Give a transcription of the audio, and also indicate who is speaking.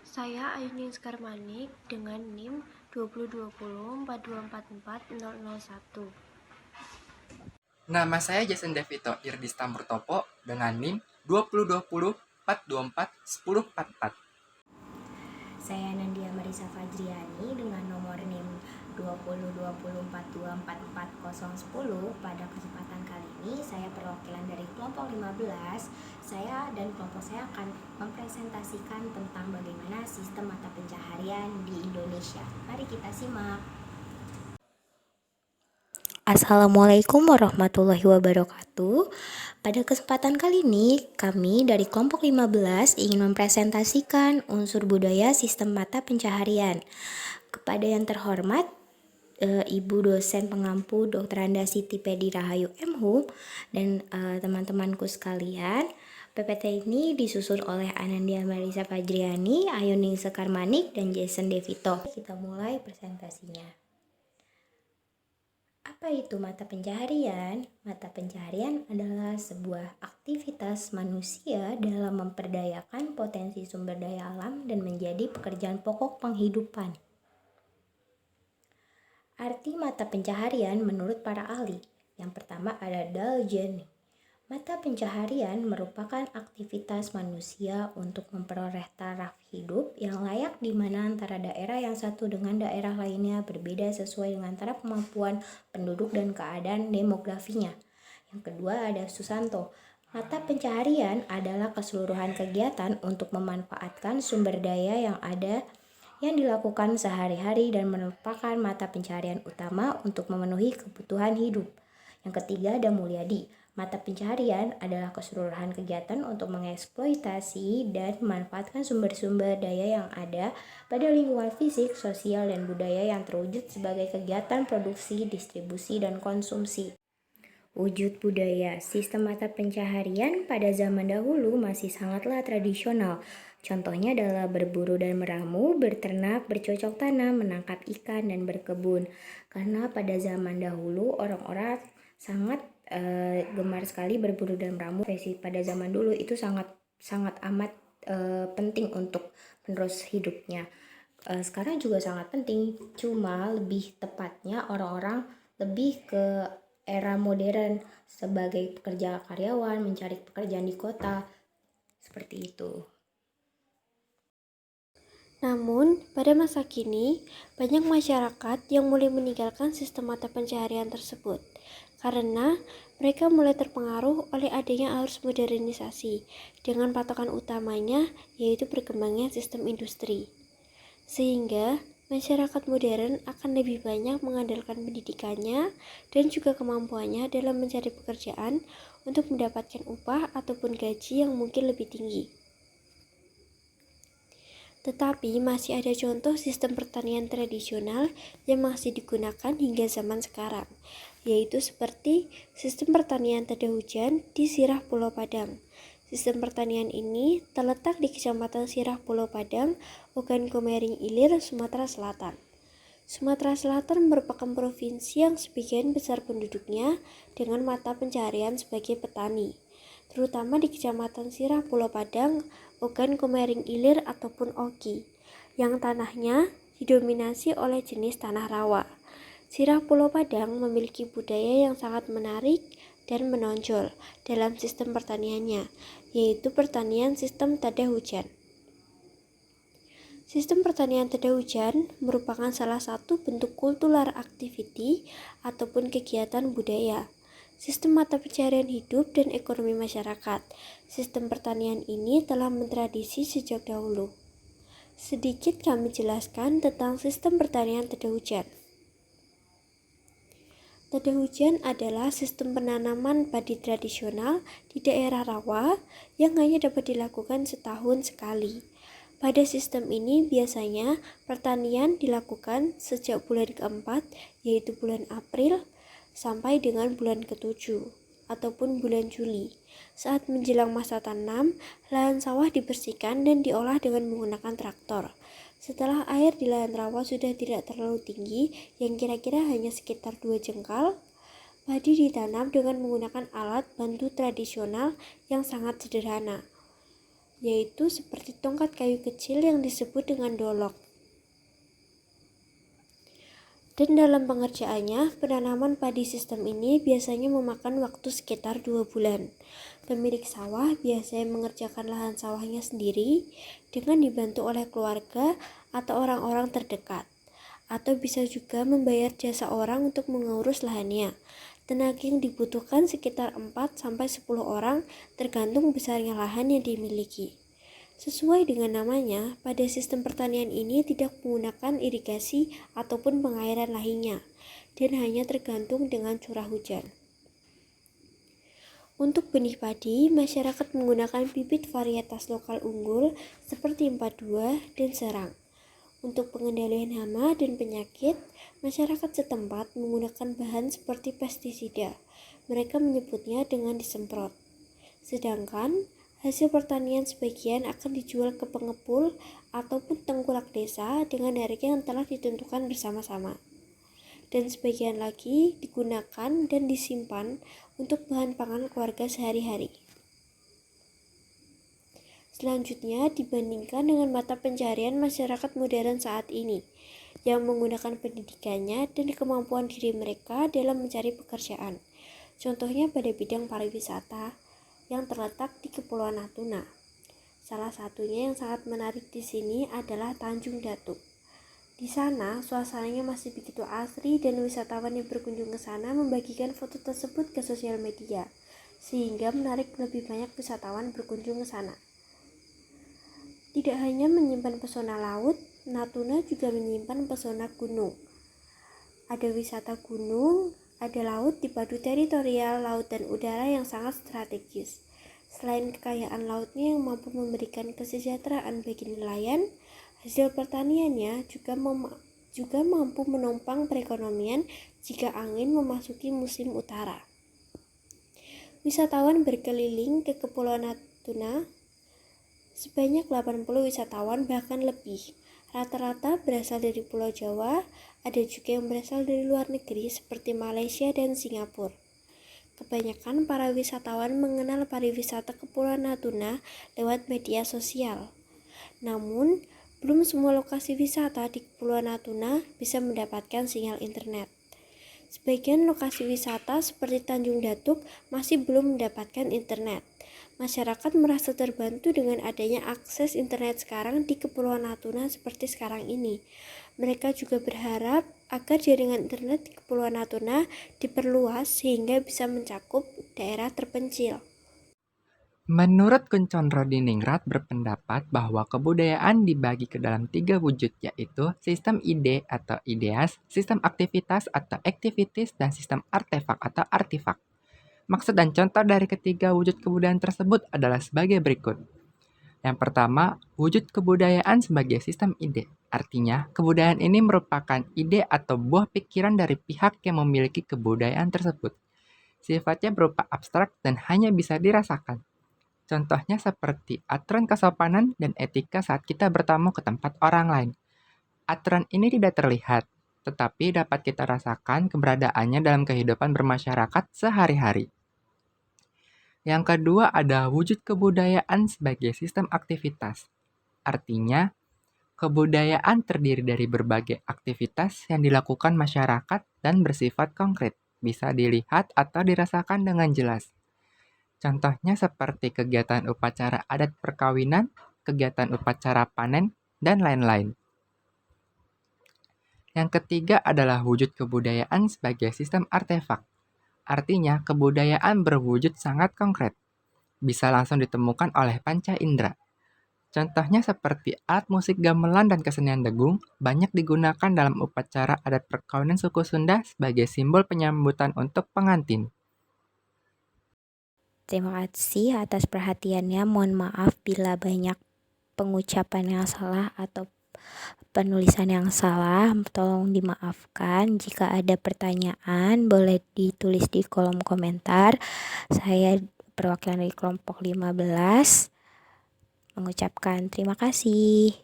Speaker 1: Saya Ayuning Skarmanik dengan NIM 2020-4244001.
Speaker 2: Nama saya Jason Devito Irdista Murtopo dengan NIM 2020-424-1044.
Speaker 3: Saya Nandia Marisa Fajriani dengan nomor NIM 202042444010. Pada kesempatan kali ini saya perwakilan dari kelompok 15. Saya dan kelompok saya akan mempresentasikan tentang bagaimana sistem mata pencaharian di Indonesia. Mari kita simak. Assalamualaikum warahmatullahi wabarakatuh. Pada kesempatan kali ini, kami dari kelompok 15 ingin mempresentasikan unsur budaya sistem mata pencaharian. Kepada yang terhormat, Ibu dosen pengampu Dr. Anda Siti Pedi Rahayu M.Hum dan teman-temanku sekalian, PPT ini disusun oleh Anandia Marisa Fajriani, Ayuning Sekarmanik, dan Jason Devito. Kita mulai presentasinya. Apa itu mata pencaharian? Mata pencaharian adalah sebuah aktivitas manusia dalam memperdayakan potensi sumber daya alam dan menjadi pekerjaan pokok penghidupan. Arti mata pencaharian menurut para ahli. Yang pertama ada Dalgen. Mata pencaharian merupakan aktivitas manusia untuk memperoleh taraf hidup yang layak di mana antara daerah yang satu dengan daerah lainnya berbeda sesuai dengan taraf kemampuan penduduk dan keadaan demografinya. Yang kedua ada Susanto. Mata pencaharian adalah keseluruhan kegiatan untuk memanfaatkan sumber daya yang ada yang dilakukan sehari-hari dan merupakan mata pencaharian utama untuk memenuhi kebutuhan hidup. Yang ketiga ada Mulyadi. Mata pencaharian adalah keseluruhan kegiatan untuk mengeksploitasi dan memanfaatkan sumber-sumber daya yang ada pada lingkungan fisik, sosial, dan budaya yang terwujud sebagai kegiatan produksi, distribusi, dan konsumsi. Wujud budaya. Sistem mata pencaharian pada zaman dahulu masih sangatlah tradisional. Contohnya adalah berburu dan meramu, berternak, bercocok tanam, menangkap ikan, dan berkebun. Karena pada zaman dahulu orang-orang sangat gemar sekali berburu dan meramu. Profesi pada zaman dulu itu sangat amat penting untuk penerus hidupnya. Sekarang juga sangat penting, cuma lebih tepatnya orang-orang lebih ke era modern sebagai pekerja karyawan, mencari pekerjaan di kota, seperti itu.
Speaker 1: Namun, pada masa kini, banyak masyarakat yang mulai meninggalkan sistem mata pencaharian tersebut karena mereka mulai terpengaruh oleh adanya arus modernisasi dengan patokan utamanya yaitu berkembangnya sistem industri. Sehingga masyarakat modern akan lebih banyak mengandalkan pendidikannya dan juga kemampuannya dalam mencari pekerjaan untuk mendapatkan upah ataupun gaji yang mungkin lebih tinggi. Tetapi masih ada contoh sistem pertanian tradisional yang masih digunakan hingga zaman sekarang, yaitu seperti sistem pertanian tada hujan di Sirah Pulau Padang. Sistem pertanian ini terletak di Kecamatan Sirah Pulau Padang, Ogan Komering Ilir, Sumatera Selatan. Sumatera Selatan merupakan provinsi yang sebagian besar penduduknya dengan mata pencaharian sebagai petani, terutama di Kecamatan Sirah Pulau Padang, Ogan Komering Ilir ataupun Oki, yang tanahnya didominasi oleh jenis tanah rawa. Sirah Pulau Padang memiliki budaya yang sangat menarik dan menonjol dalam sistem pertaniannya, yaitu pertanian sistem tada hujan. Sistem pertanian tada hujan merupakan salah satu bentuk cultural activity ataupun kegiatan budaya. Sistem mata pencaharian hidup dan ekonomi masyarakat. Sistem pertanian ini telah mentradisi sejak dahulu. Sedikit kami jelaskan tentang sistem pertanian tada hujan. Tada hujan adalah sistem penanaman padi tradisional di daerah rawa yang hanya dapat dilakukan setahun sekali. Pada sistem ini biasanya pertanian dilakukan sejak bulan keempat, yaitu bulan April, sampai dengan bulan ke-7 ataupun bulan Juli. Saat menjelang masa tanam, lahan sawah dibersihkan dan diolah dengan menggunakan traktor. Setelah air di lahan rawa sudah tidak terlalu tinggi, yang kira-kira hanya sekitar 2 jengkal, padi ditanam dengan menggunakan alat bantu tradisional yang sangat sederhana. yaitu seperti tongkat kayu kecil yang disebut dengan dolok. Dan dalam pengerjaannya, penanaman padi sistem ini biasanya memakan waktu sekitar 2 bulan. Pemilik sawah biasanya mengerjakan lahan sawahnya sendiri dengan dibantu oleh keluarga atau orang-orang terdekat. Atau bisa juga membayar jasa orang untuk mengurus lahannya. Tenaga yang dibutuhkan sekitar 4-10 orang tergantung besarnya lahan yang dimiliki. Sesuai dengan namanya, pada sistem pertanian ini tidak menggunakan irigasi ataupun pengairan lainnya, dan hanya tergantung dengan curah hujan. Untuk benih padi, masyarakat menggunakan bibit varietas lokal unggul seperti 42 dan serang. Untuk pengendalian hama dan penyakit, masyarakat setempat menggunakan bahan seperti pestisida. Mereka menyebutnya dengan disemprot. Sedangkan hasil pertanian sebagian akan dijual ke pengepul ataupun tengkulak desa dengan harga yang telah ditentukan bersama-sama. Dan sebagian lagi digunakan dan disimpan untuk bahan pangan keluarga sehari-hari. Selanjutnya dibandingkan dengan mata pencaharian masyarakat modern saat ini, yang menggunakan pendidikannya dan kemampuan diri mereka dalam mencari pekerjaan. Contohnya pada bidang pariwisata yang terletak di Kepulauan Natuna. Salah satunya yang sangat menarik di sini adalah Tanjung Datuk. Di sana, suasananya masih begitu asri dan wisatawan yang berkunjung ke sana membagikan foto tersebut ke sosial media, sehingga menarik lebih banyak wisatawan berkunjung ke sana. Tidak hanya menyimpan pesona laut, Natuna juga menyimpan pesona gunung. Ada wisata gunung, ada laut dipadu teritorial, laut dan udara yang sangat strategis. Selain kekayaan lautnya yang mampu memberikan kesejahteraan bagi nelayan, hasil pertaniannya juga mampu menopang perekonomian jika angin memasuki musim utara. Wisatawan berkeliling ke Kepulauan Natuna sebanyak 80 wisatawan bahkan lebih. Rata-rata berasal dari Pulau Jawa, ada juga yang berasal dari luar negeri seperti Malaysia dan Singapura. Kebanyakan para wisatawan mengenal pariwisata Kepulauan Natuna lewat media sosial. Namun, belum semua lokasi wisata di Kepulauan Natuna bisa mendapatkan sinyal internet. Sebagian lokasi wisata seperti Tanjung Datuk masih belum mendapatkan internet. Masyarakat merasa terbantu dengan adanya akses internet sekarang di Kepulauan Natuna seperti sekarang ini. Mereka juga berharap agar jaringan internet di Kepulauan Natuna diperluas sehingga bisa mencakup daerah terpencil.
Speaker 2: Menurut Kuncoro Diningrat berpendapat bahwa kebudayaan dibagi ke dalam 3 wujud, yaitu sistem ide atau ideas, sistem aktivitas atau activities, dan sistem artefak atau artifak. Maksud dan contoh dari ketiga wujud kebudayaan tersebut adalah sebagai berikut. Yang pertama, wujud kebudayaan sebagai sistem ide. Artinya, kebudayaan ini merupakan ide atau buah pikiran dari pihak yang memiliki kebudayaan tersebut. Sifatnya berupa abstrak dan hanya bisa dirasakan. Contohnya seperti aturan kesopanan dan etika saat kita bertamu ke tempat orang lain. Aturan ini tidak terlihat, tetapi dapat kita rasakan keberadaannya dalam kehidupan bermasyarakat sehari-hari. Yang kedua ada wujud kebudayaan sebagai sistem aktivitas. Artinya, kebudayaan terdiri dari berbagai aktivitas yang dilakukan masyarakat dan bersifat konkret, bisa dilihat atau dirasakan dengan jelas. Contohnya seperti kegiatan upacara adat perkawinan, kegiatan upacara panen, dan lain-lain. Yang ketiga adalah wujud kebudayaan sebagai sistem artefak. Artinya, kebudayaan berwujud sangat konkret, bisa langsung ditemukan oleh panca indera. Contohnya seperti alat musik gamelan dan kesenian degung, banyak digunakan dalam upacara adat perkawinan suku Sunda sebagai simbol penyambutan untuk pengantin.
Speaker 3: Terima kasih atas perhatiannya. Mohon maaf bila banyak pengucapan yang salah atau penulisan yang salah, tolong dimaafkan. Jika ada pertanyaan, boleh ditulis di kolom komentar. Saya perwakilan dari kelompok 15 mengucapkan terima kasih.